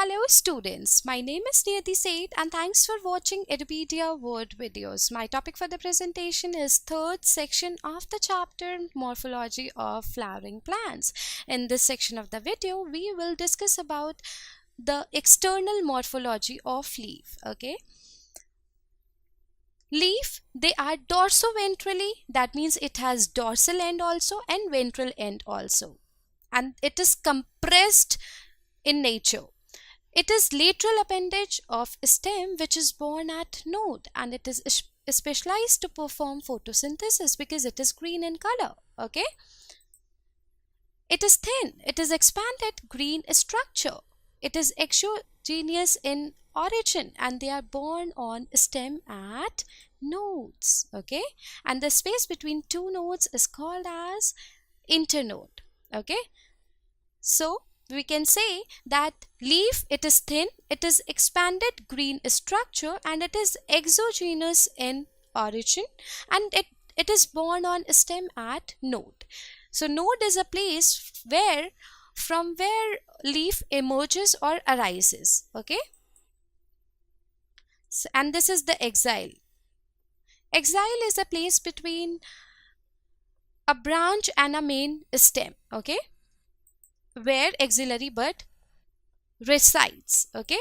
Hello students, my name is Niyati Said and thanks for watching Edupedia word videos. My topic for the presentation is third section of the chapter Morphology of Flowering Plants. In this section of the video, we will discuss about the external morphology of leaf. Okay. Leaf, they are dorsoventrally, that means it has dorsal end also and ventral end also. And it is compressed in nature. It is lateral appendage of stem which is born at node, and it is specialized to perform photosynthesis because it is green in color. Okay. It is thin. It is expanded green structure. It is exogenous in origin and they are born on stem at nodes. Okay. And the space between two nodes is called as internode. Okay. So we can say that leaf, it is thin, it is expanded green structure and it is exogenous in origin and it is born on stem at node. So node is a place from where leaf emerges or arises. Okay. So, and this is the axile. Axile is a place between a branch and a main stem. Okay, where axillary bud resides, okay,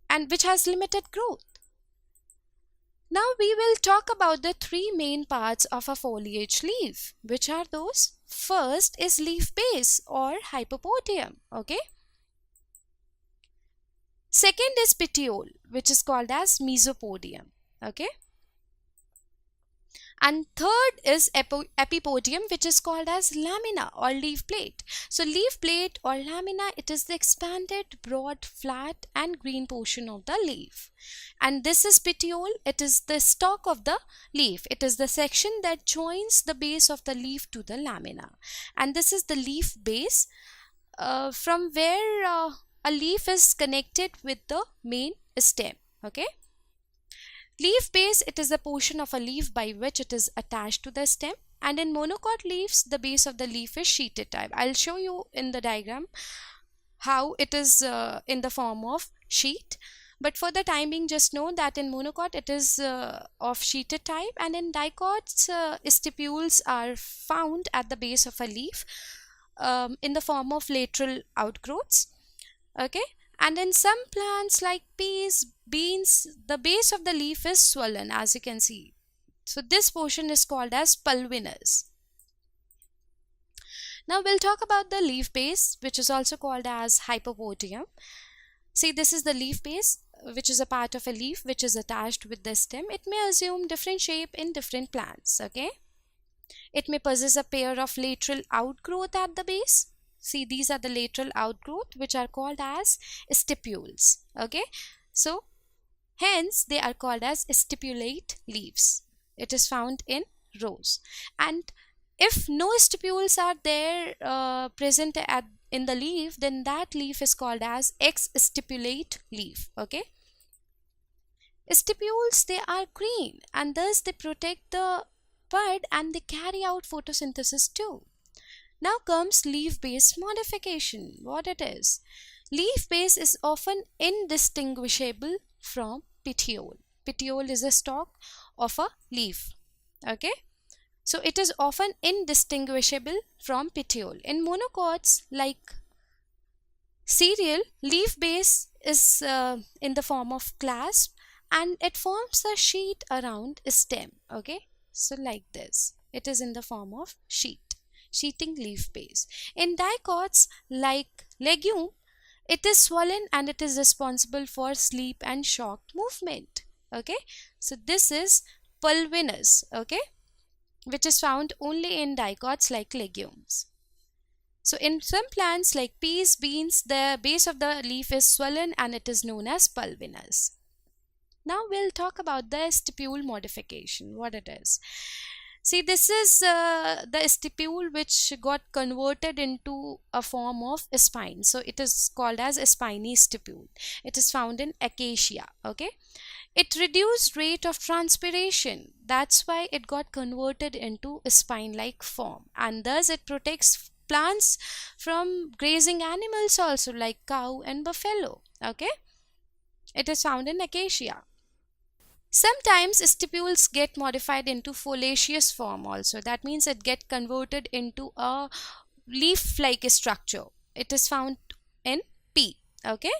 and which has limited growth. Now we will talk about the three main parts of a foliage leaf. Which are those? First is leaf base or hypopodium, okay. Second is petiole, which is called as mesopodium, okay. And third is epipodium, which is called as lamina or leaf plate. So leaf plate or lamina, it is the expanded, broad, flat and green portion of the leaf. And this is petiole, it is the stalk of the leaf. It is the section that joins the base of the leaf to the lamina. And this is the leaf base from where a leaf is connected with the main stem, okay. Leaf base, it is a portion of a leaf by which it is attached to the stem, and in monocot leaves the base of the leaf is sheeted type. I'll show you in the diagram how it is in the form of sheet, but for the time being just know that in monocot it is of sheeted type, and in dicots stipules are found at the base of a leaf in the form of lateral outgrowths, okay. And in some plants like peas, beans, the base of the leaf is swollen, as you can see. So this portion is called as pulvinous. Now we'll talk about the leaf base, which is also called as hypopodium. See, this is the leaf base, which is a part of a leaf which is attached with the stem. It may assume different shape in different plants, okay. It may possess a pair of lateral outgrowth at the base. See, these are the lateral outgrowth which are called as stipules, okay. So hence they are called as stipulate leaves. It is found in rows, and if no stipules are there present in the leaf, then that leaf is called as ex-stipulate leaf, okay. Stipules, they are green and thus they protect the bud and they carry out photosynthesis too. Now comes leaf base modification. What it is? Leaf base is often indistinguishable from petiole. Petiole is a stalk of a leaf, okay. So it is often indistinguishable from petiole. In monocots like cereal, leaf base is in the form of clasp and it forms a sheet around stem, okay. So like this, it is in the form of sheeting leaf base. In dicots like legume, it is swollen and it is responsible for sleep and shock movement, okay. So this is pulvinous, okay, which is found only in dicots like legumes. So in some plants like peas, beans, the base of the leaf is swollen and it is known as pulvinous. Now we'll talk about the stipule modification, what it is. See, this is the stipule which got converted into a form of a spine. So it is called as a spiny stipule. It is found in acacia, okay. It reduced rate of transpiration. That's why it got converted into a spine-like form, and thus it protects plants from grazing animals also, like cow and buffalo. Okay, it is found in acacia. Sometimes stipules get modified into foliaceous form also. That means it get converted into a leaf-like structure. It is found in P. Okay.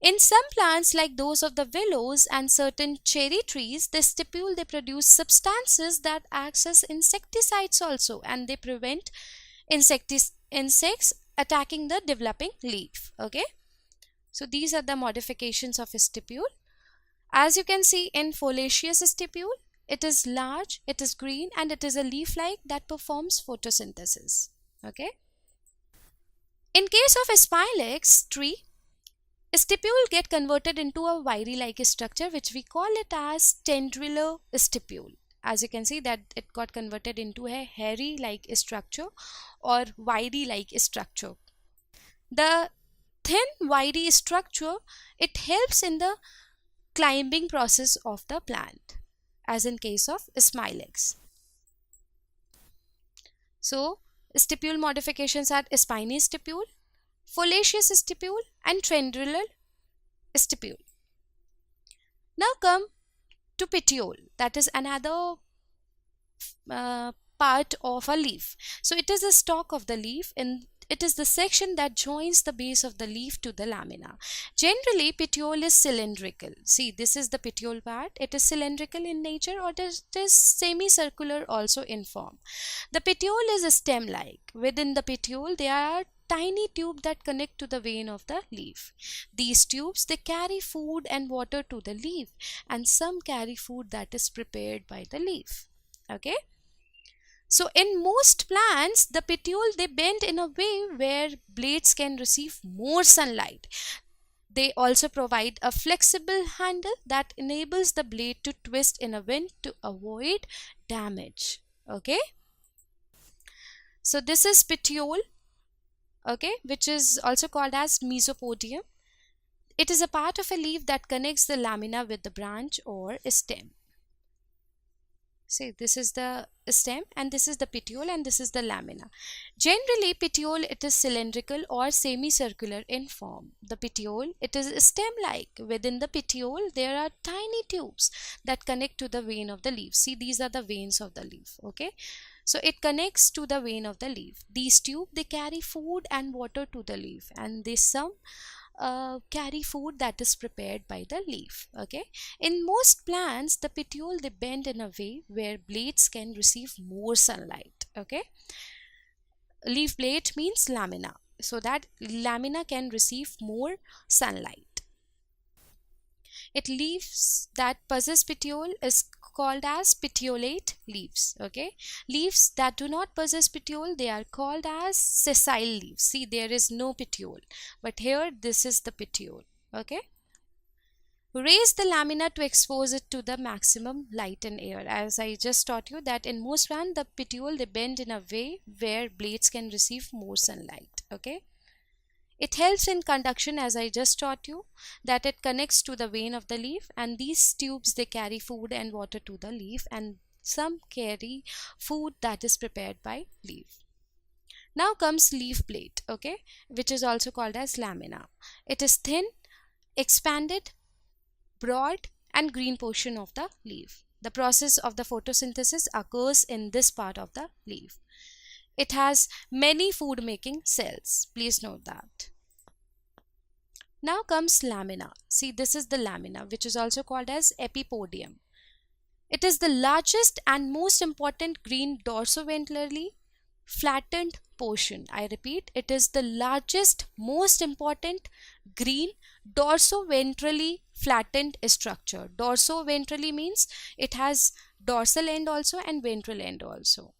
In some plants like those of the willows and certain cherry trees, the stipule they produce substances that acts as insecticides also, and they prevent insects attacking the developing leaf. Okay. So these are the modifications of a stipule. As you can see in foliaceous stipule, it is large, it is green, and it is a leaf-like that performs photosynthesis. Okay. In case of a Smilex tree, stipule get converted into a wiry-like structure, which we call it as tendril stipule. As you can see that it got converted into a hairy-like structure or wiry-like structure. The thin wiry structure, it helps in the climbing process of the plant, as in case of Smilex. So stipule modifications are spiny stipule, foliaceous stipule, and tendril stipule. Now come to petiole, that is another part of a leaf. So it is the stalk of the leaf, and it is the section that joins the base of the leaf to the lamina. Generally, petiole is cylindrical. See, this is the petiole part. It is cylindrical in nature, or it is semicircular also in form. The petiole is stem-like. Within the petiole, there are tiny tubes that connect to the vein of the leaf. These tubes, they carry food and water to the leaf, and some carry food that is prepared by the leaf. Okay. So in most plants, the petiole they bend in a way where blades can receive more sunlight. They also provide a flexible handle that enables the blade to twist in a wind to avoid damage. Okay. So this is petiole, okay, which is also called as Mesopodium. It is a part of a leaf that connects the lamina with the branch or stem. See, this is the stem and this is the petiole and this is the lamina. Generally, petiole it is cylindrical or semicircular in form. The petiole it is stem-like. Within the petiole there are tiny tubes that connect to the vein of the leaf. See, these are the veins of the leaf. Okay, so it connects to the vein of the leaf. These tubes they carry food and water to the leaf, and they some carry food that is prepared by the leaf. Okay, in most plants the petiole they bend in a way where blades can receive more sunlight. Okay, leaf blade means lamina, so that lamina can receive more sunlight. It leaves that possess petiole is called as petiolate leaves. Okay, leaves that do not possess petiole they are called as sessile leaves. See, there is no petiole, but here this is the petiole. Okay, raise the lamina to expose it to the maximum light and air. As I just taught you that in most plants the petiole they bend in a way where blades can receive more sunlight. Okay, it helps in conduction, as I just taught you, that it connects to the vein of the leaf, and these tubes they carry food and water to the leaf, and some carry food that is prepared by leaf. Now comes leaf blade, okay, which is also called as lamina. It is thin, expanded, broad and green portion of the leaf. The process of the photosynthesis occurs in this part of the leaf. It has many food making cells. Please note that. Now comes lamina. See, this is the lamina, which is also called as epipodium. It is the largest and most important green dorsoventrally flattened portion. I repeat, it is the largest, most important green dorsoventrally flattened structure. Dorsoventrally means it has dorsal end also and ventral end also.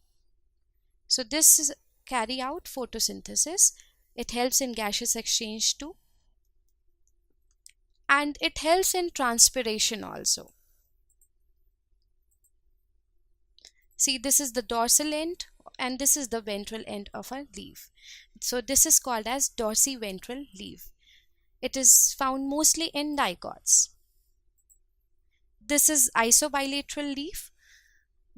So this is carry out photosynthesis. It helps in gaseous exchange too, and it helps in transpiration also. See, this is the dorsal end and this is the ventral end of a leaf. So this is called as dorsiventral leaf. It is found mostly in dicots. This is isobilateral leaf.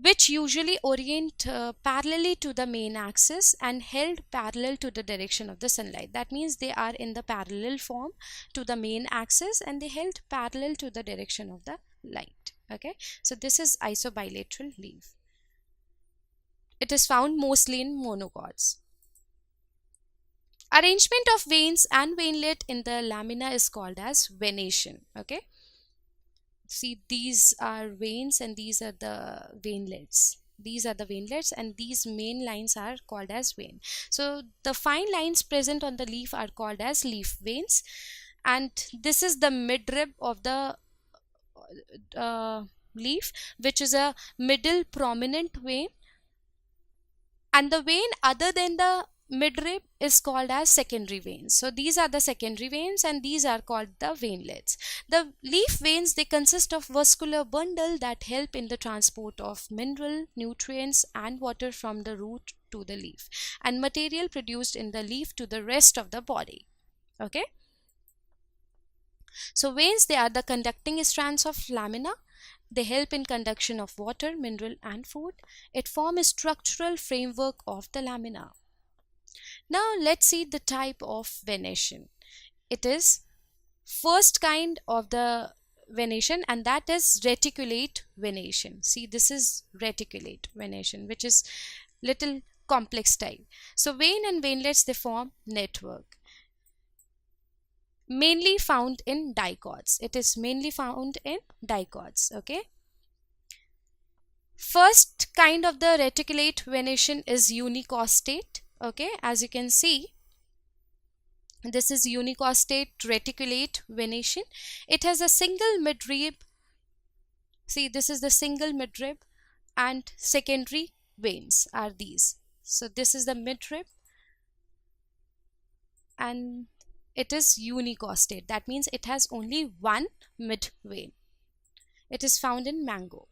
which usually orient parallelly to the main axis and held parallel to the direction of the sunlight. That means they are in the parallel form to the main axis and they held parallel to the direction of the light. Okay, so this is isobilateral leaf. It is found mostly in monocots. Arrangement of veins and veinlet in the lamina is called as venation. Okay, see, these are veins and these are the veinlets. These are the veinlets and these main lines are called as vein. So the fine lines present on the leaf are called as leaf veins, and this is the midrib of the leaf, which is a middle prominent vein, and the vein other than the midrib is called as secondary veins. So these are the secondary veins and these are called the veinlets. The leaf veins, they consist of vascular bundle that help in the transport of mineral, nutrients and water from the root to the leaf and material produced in the leaf to the rest of the body. Okay, so veins, they are the conducting strands of lamina. They help in conduction of water, mineral and food. It forms a structural framework of the lamina. Now let's see the type of venation. It is first kind of the venation, and that is reticulate venation. See, this is reticulate venation, which is little complex type. So vein and veinlets, they form network. Mainly found in dicots. It is mainly found in dicots. Okay. First kind of the reticulate venation is unicostate. Okay, as you can see, this is unicostate reticulate venation. It has a single midrib. See, this is the single midrib and secondary veins are these. So this is the midrib and it is unicostate. That means it has only one mid vein. It is found in mango.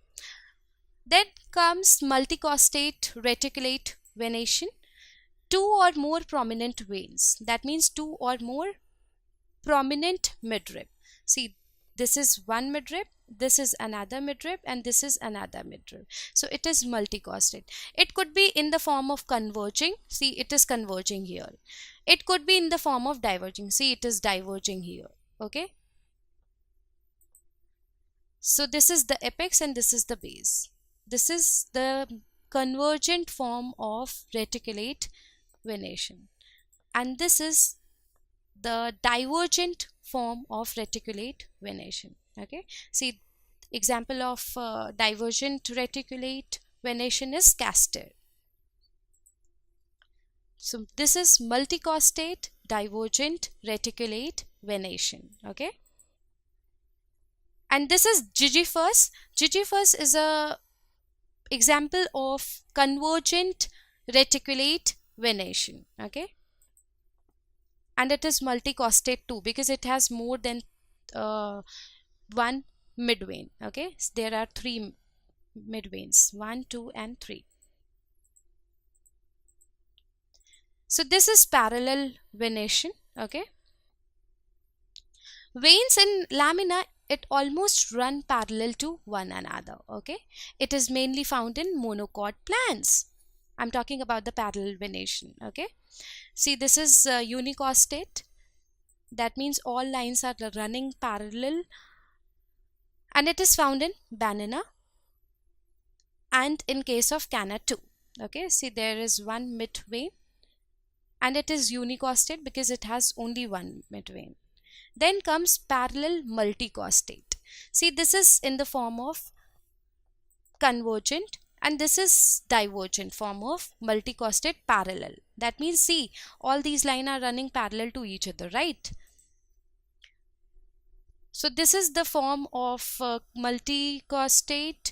Then comes multicostate reticulate venation. Two or more prominent veins. That means two or more prominent midrib. See, this is one midrib, this is another midrib, and this is another midrib. So it is multicostate. It could be in the form of converging. See, it is converging here. It could be in the form of diverging. See, it is diverging here. Okay. So this is the apex and this is the base. This is the convergent form of reticulate venation, and this is the divergent form of reticulate venation. Okay, see, example of divergent reticulate venation is castor. So this is multicostate divergent reticulate venation. Okay, and this is gigifus. Gigifus is a example of convergent reticulate venation. Okay, and it is multicostate too because it has more than one midvein. Okay, so there are three midveins, 1, 2 and 3. So this is parallel venation. Okay, veins in lamina, it almost run parallel to one another. Okay, it is mainly found in monocot plants. I'm talking about the parallel venation. Okay, see, this is unicostate. That means all lines are running parallel, and it is found in banana and in case of canna too. Okay, see, there is one midvein and it is unicostate because it has only one midvein. Then comes parallel multicostate. See, this is in the form of convergent and this is divergent form of multicostate parallel. That means, see, all these lines are running parallel to each other, right? So this is the form of multicostate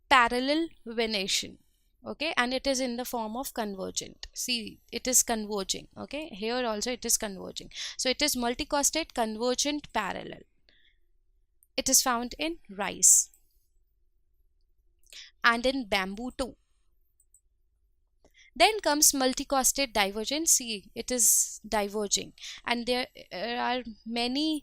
parallel venation. Okay, and it is in the form of convergent. See, it is converging. Okay, here also it is converging. So it is multicostate convergent parallel. It is found in rice and in bamboo too. Then comes multicosted divergent. See, it is diverging, and there are many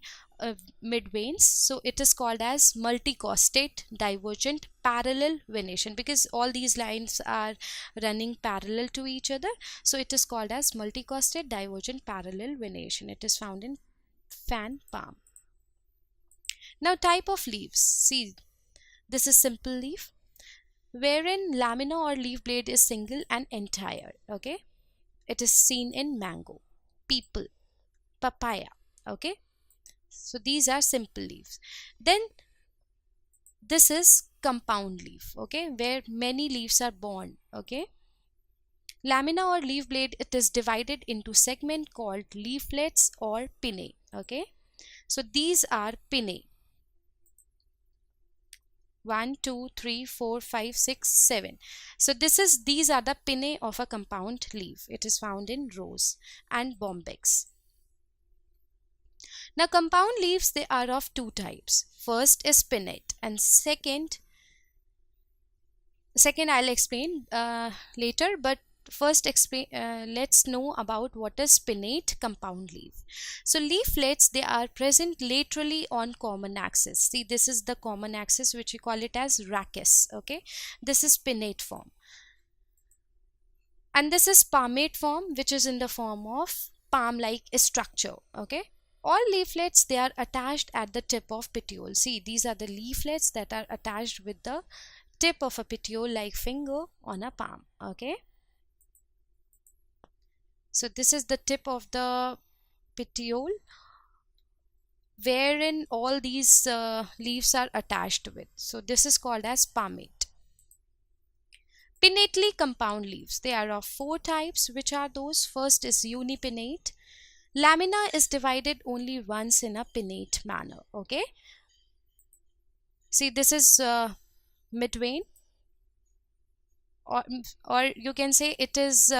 midveins, so it is called as multicosted divergent parallel venation, because all these lines are running parallel to each other, so it is called as multicosted divergent parallel venation. It is found in fan palm. Now, type of leaves. See, this is simple leaf, wherein lamina or leaf blade is single and entire. Okay, it is seen in mango, peepal, papaya. Okay, so these are simple leaves. Then this is compound leaf. Okay, where many leaves are borne. Okay, lamina or leaf blade, it is divided into segment called leaflets or pinnae. Okay, so these are pinnae. 1 2 3 4 5 6 7. So these are the pinnae of a compound leaf. It is found in rose and bombyx. Now, compound leaves, they are of two types. First is pinnate, and second I'll explain later, but first let's know about what is pinnate compound leaf. So leaflets, they are present laterally on common axis. See, this is the common axis, which we call it as rachis. Okay, this is pinnate form, and this is palmate form, which is in the form of palm like structure. Okay, all leaflets, they are attached at the tip of petiole. See, these are the leaflets that are attached with the tip of a petiole like finger on a palm. Okay, so this is the tip of the petiole wherein all these leaves are attached with. So this is called as palmate. Pinnately compound leaves, they are of four types. Which are those? First is unipinnate. Lamina is divided only once in a pinnate manner. Okay, see, this is midvein, or you can say it is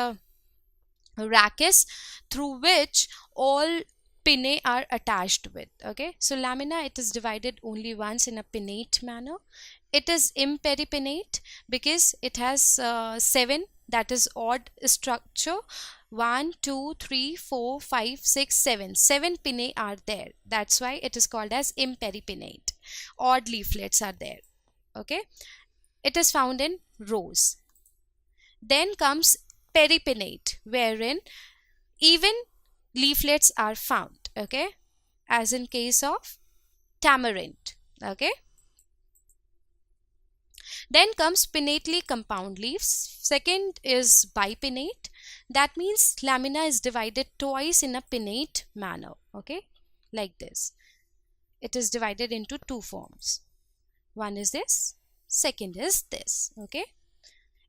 rachis, through which all pinnae are attached with. Okay, so lamina, it is divided only once in a pinnate manner. It is imperipinnate because it has 7, that is odd structure. 1 2 3 4 5 6 7, 7 pinnae are there. That's why it is called as imperipinnate. Odd leaflets are there. Okay, it is found in rose. Then comes peripinnate, wherein even leaflets are found. Okay, as in case of tamarind. Okay, then comes pinnately compound leaves. Second is bipinnate. That means lamina is divided twice in a pinnate manner. Okay, like this. It is divided into two forms. One is this, second is this. Okay,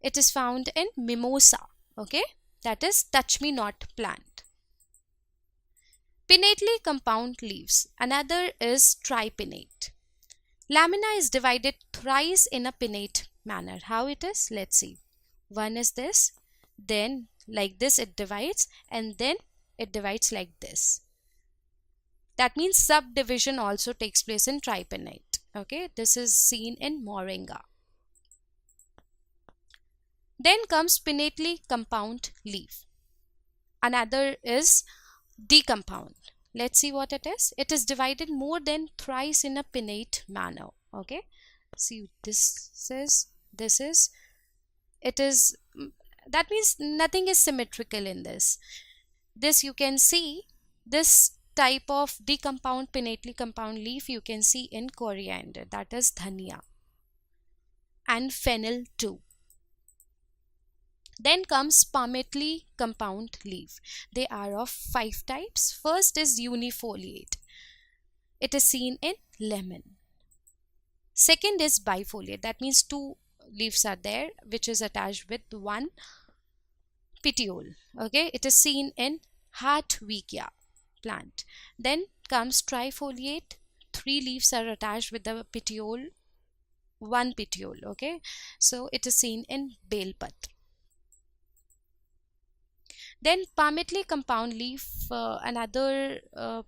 it is found in mimosa. Okay, that is touch me not plant. Pinnately compound leaves. Another is tripinnate. Lamina is divided thrice in a pinnate manner. How it is? Let's see. One is this, then like this it divides, and then it divides like this. That means subdivision also takes place in tripinnate. Okay, this is seen in moringa. Then comes pinnately compound leaf. Another is decompound. Let's see what it is. It is divided more than thrice in a pinnate manner. Okay, see, it is, that means nothing is symmetrical in this. This you can see, this type of decompound pinnately compound leaf you can see in coriander, that is dhania, and fennel too. Then comes palmately compound leaf. They are of 5 types. First is unifoliate. It is seen in lemon. Second is bifoliate. That means 2 leaves are there, which is attached with 1 petiole. Okay, it is seen in Hartwickia plant. Then comes trifoliate. 3 leaves are attached with the petiole, 1 petiole. Okay, so it is seen in Belpatra. Then palmately compound leaf, another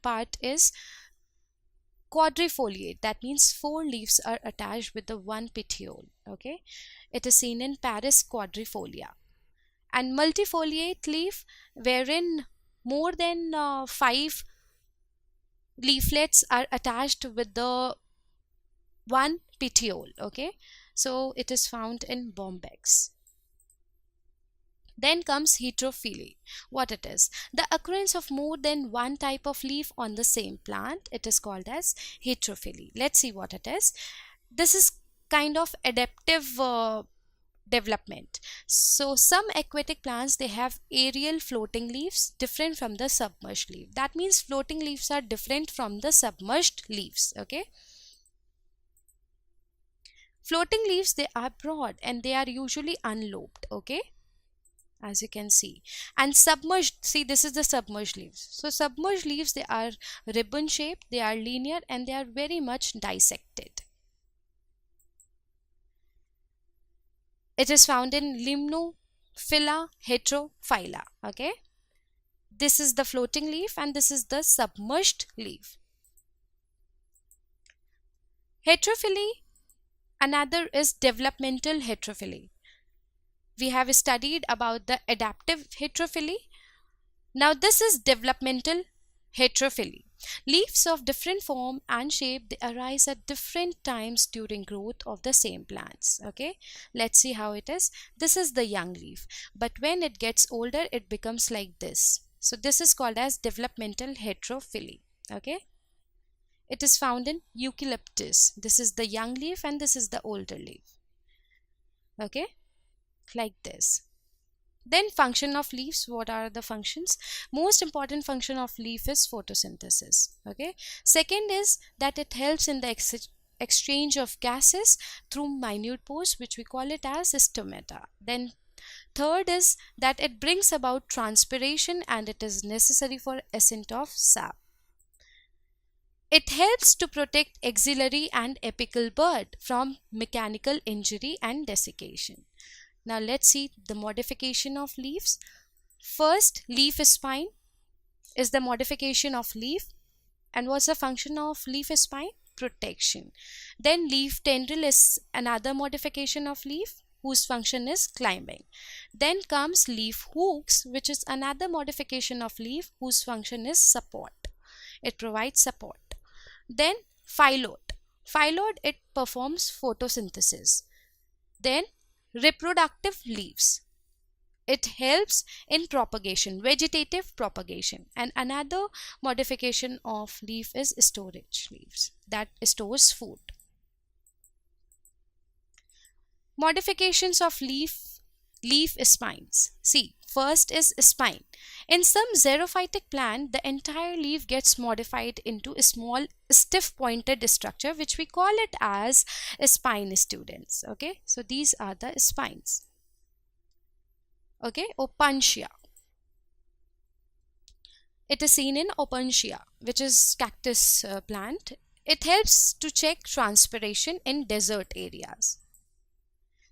part is quadrifoliate. That means 4 leaves are attached with the 1 petiole. Okay, it is seen in Paris quadrifolia. And multifoliate leaf, wherein more than 5 leaflets are attached with the one petiole. Okay, so it is found in bombex. Then comes heterophylly. What it is? The occurrence of more than one type of leaf on the same plant. It is called as heterophylly. Let's see what it is. This is kind of adaptive development. So some aquatic plants, they have aerial floating leaves different from the submerged leaf. That means floating leaves are different from the submerged leaves. Okay. Floating leaves, they are broad and they are usually unlobed. Okay, as you can see. And submerged, see, this is the submerged leaves. So submerged leaves, they are ribbon shaped, they are linear, and they are very much dissected. It is found in Limnophylla, Heterophylla. Okay, this is the floating leaf and this is the submerged leaf. Heterophylly, another is developmental heterophylly. We have studied about the adaptive heterophylly. Now this is developmental heterophylly. Leaves of different form and shape, they arise at different times during growth of the same plants. Okay, let's see how it is. This is the young leaf, but when it gets older, it becomes like this. So this is called as developmental heterophylly. Okay, it is found in eucalyptus. This is the young leaf and this is the older leaf. Okay, like this. Then function of leaves. What are the functions? Most important function of leaf is photosynthesis. Okay, second is that it helps in the exchange of gases through minute pores, which we call it as stomata. Then third is that it brings about transpiration and it is necessary for ascent of sap. It helps to protect axillary and apical bud from mechanical injury and desiccation. Now let's see the modification of leaves. First, leaf spine is the modification of leaf. And what's the function of leaf spine? Protection. Then leaf tendril is another modification of leaf whose function is climbing. Then comes leaf hooks, which is another modification of leaf whose function is support. It provides support. Then phyllote. Phyllote, it performs photosynthesis. Then reproductive leaves. It helps in propagation, vegetative propagation. And another modification of leaf is storage leaves, that stores food. Modifications of leaf spines. See, first is spine. In some xerophytic plant, the entire leaf gets modified into a small stiff pointed structure, which we call it as spine, students. Okay, so these are the spines. Okay, opuntia. It is seen in opuntia, which is cactus plant. It helps to check transpiration in desert areas.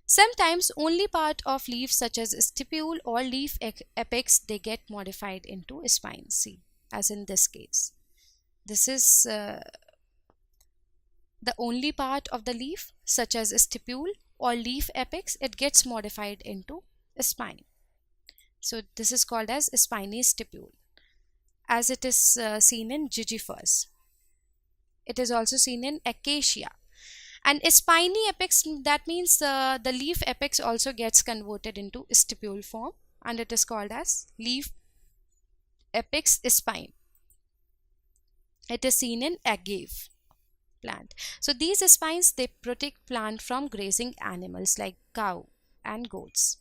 Sometimes only part of leaves such as stipule or leaf apex, they get modified into spines. See, as in this case. This is the only part of the leaf such as stipule or leaf apex, it gets modified into a spine. So this is called as spiny stipule, as it is seen in gingifers. It is also seen in acacia. And a spiny apex, that means the leaf apex also gets converted into stipule form, and it is called as leaf apex spine. It is seen in agave plant. So these spines, they protect plant from grazing animals like cow and goats.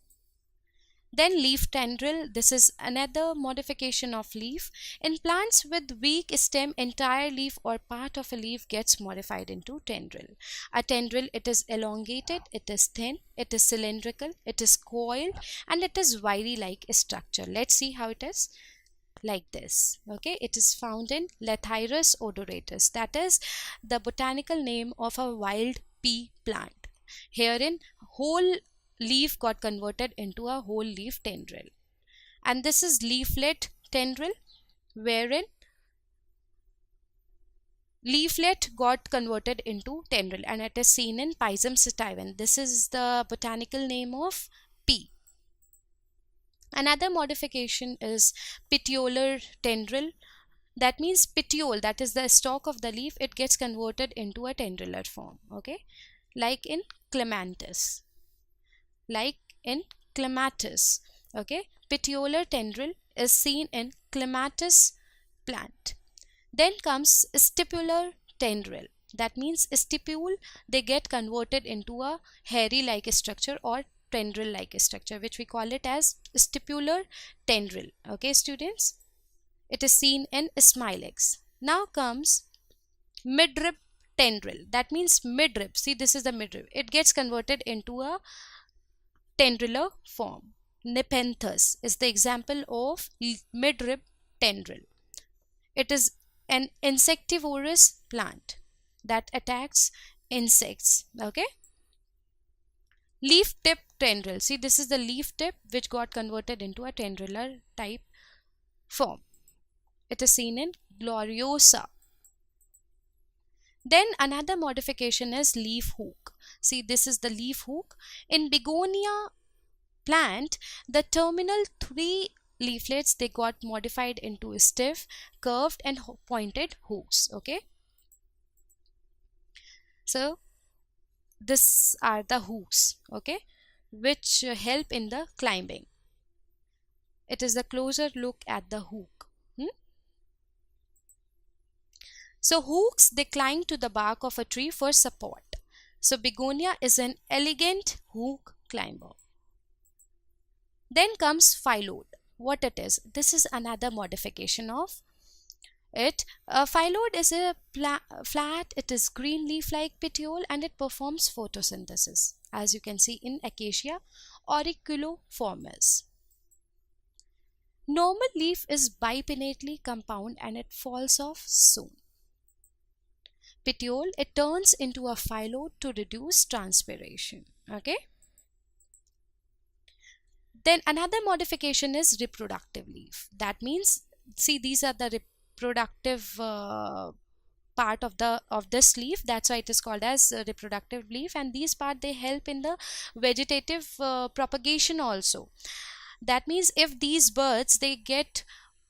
Then leaf tendril, this is another modification of leaf. In plants with weak stem, entire leaf or part of a leaf gets modified into tendril. A tendril, it is elongated, it is thin, it is cylindrical, it is coiled, and it is wiry-like structure. Let's see how it is. Like this. Okay, it is found in Lathyrus odoratus, that is the botanical name of a wild pea plant. Herein, whole leaf got converted into a whole leaf tendril. And this is leaflet tendril, wherein leaflet got converted into tendril, and it is seen in Pisum sativum. This is the botanical name of pea. Another modification is petiolar tendril. That means petiole, that is the stalk of the leaf, it gets converted into a tendrilar form. Okay, like in clematis, like in clematis. Okay, petiolar tendril is seen in clematis plant. Then comes stipular tendril. That means stipule, they get converted into a hairy like structure or tendril like structure, which we call it as stipular tendril. Okay, students, it is seen in smilex. Now comes midrib tendril. That means midrib. See, this is the midrib. It gets converted into a tendrilar form. Nepenthes is the example of midrib tendril. It is an insectivorous plant that attacks insects. Okay. Leaf tip tendril. See, this is the leaf tip which got converted into a tendrilar type form. It is seen in gloriosa. Then another modification is leaf hook. See, this is the leaf hook. In begonia plant, the terminal three leaflets, they got modified into stiff, curved and pointed hooks. Okay, so these are the hooks, okay, which help in the climbing. It is a closer look at the hook. So hooks, they climb to the bark of a tree for support. So begonia is an elegant hook climber. Then comes phyllote. What it is? This is another modification of it. Phyllote is a flat, it is green leaf like petiole and it performs photosynthesis, as you can see in Acacia auriculoformis. Normal leaf is bipinnately compound and it falls off soon. Petiole, it turns into a phyllote to reduce transpiration. Okay. Then another modification is reproductive leaf. That means, see, these are the reproductive part of this leaf. That's why it is called as reproductive leaf, and these part, they help in the vegetative propagation also. That means if these birds, they get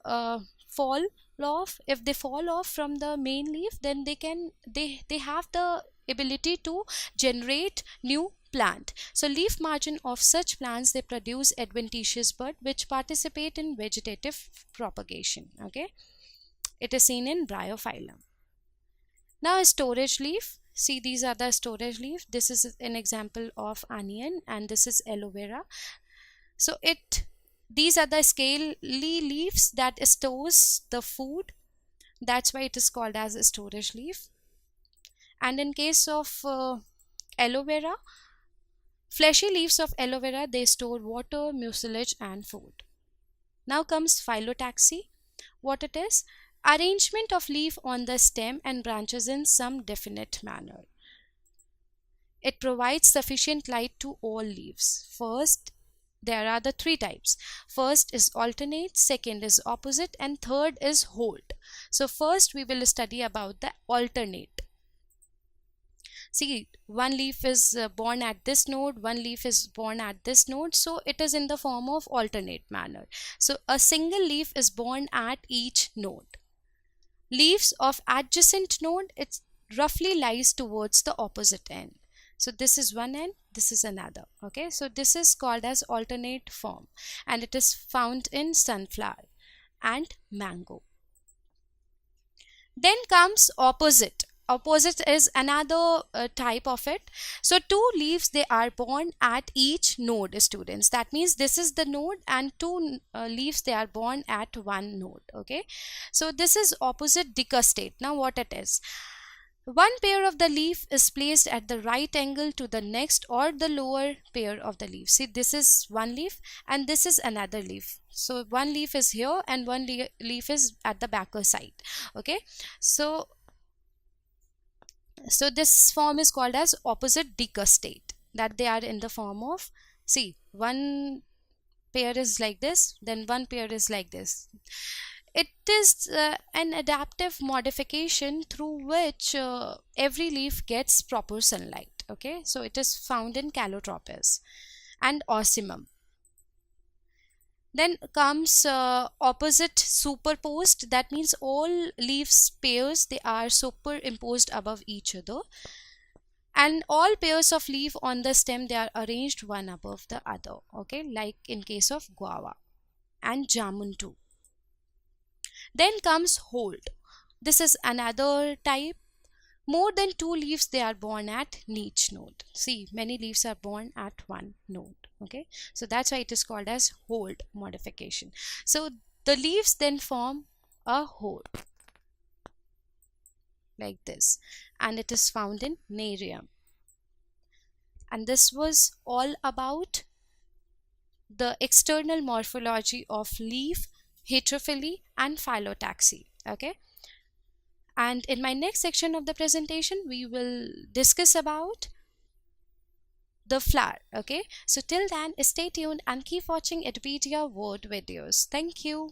fall off, if they fall off from the main leaf, then they have the ability to generate new plant. So leaf margin of such plants, they produce adventitious bud which participate in vegetative propagation. Okay, it is seen in Bryophyllum. Now storage leaf. See, these are the storage leaf. This is an example of onion and this is aloe vera. So these are the scaly leaves that stores the food. That's why it is called as a storage leaf. And in case of aloe vera, fleshy leaves of aloe vera, they store water, mucilage and food. Now comes phyllotaxy. What it is? Arrangement of leaf on the stem and branches in some definite manner. It provides sufficient light to all leaves. First, there are the three types. First is alternate, second is opposite, and third is hold. So first we will study about the alternate. See, one leaf is born at this node, one leaf is born at this node, so it is in the form of alternate manner. So a single leaf is born at each node. Leaves of adjacent node, it roughly lies towards the opposite end. So this is one end, this is another. Okay, so this is called as alternate form and it is found in sunflower and mango. Then comes opposite. Opposite is another type of it. So two leaves, they are born at each node, students. That means this is the node and two leaves, they are born at one node. Okay, so this is opposite dicostate. Now what it is? One pair of the leaf is placed at the right angle to the next or the lower pair of the leaf. See, this is one leaf and this is another leaf. So one leaf is here and one leaf is at the backer side. Okay, so this form is called as opposite dicostate, that they are in the form of, see, one pair is like this, then one pair is like this. It is an adaptive modification through which every leaf gets proper sunlight. Okay, so it is found in Calotropis and Ocimum. Then comes opposite superposed. That means all leaves pairs, they are superimposed above each other, and all pairs of leaf on the stem, they are arranged one above the other. Okay, like in case of guava and jamun too. Then comes hold. This is another type. More than two leaves, they are born at each node. See, many leaves are born at one node. Okay, so that's why it is called as hold modification. So the leaves then form a hold like this, and it is found in Nerium. And this was all about the external morphology of leaf, heterophylly, and phyllotaxy. Okay, and in my next section of the presentation, we will discuss about the flower. Okay, so till then, stay tuned and keep watching Edupedia Word videos. Thank you.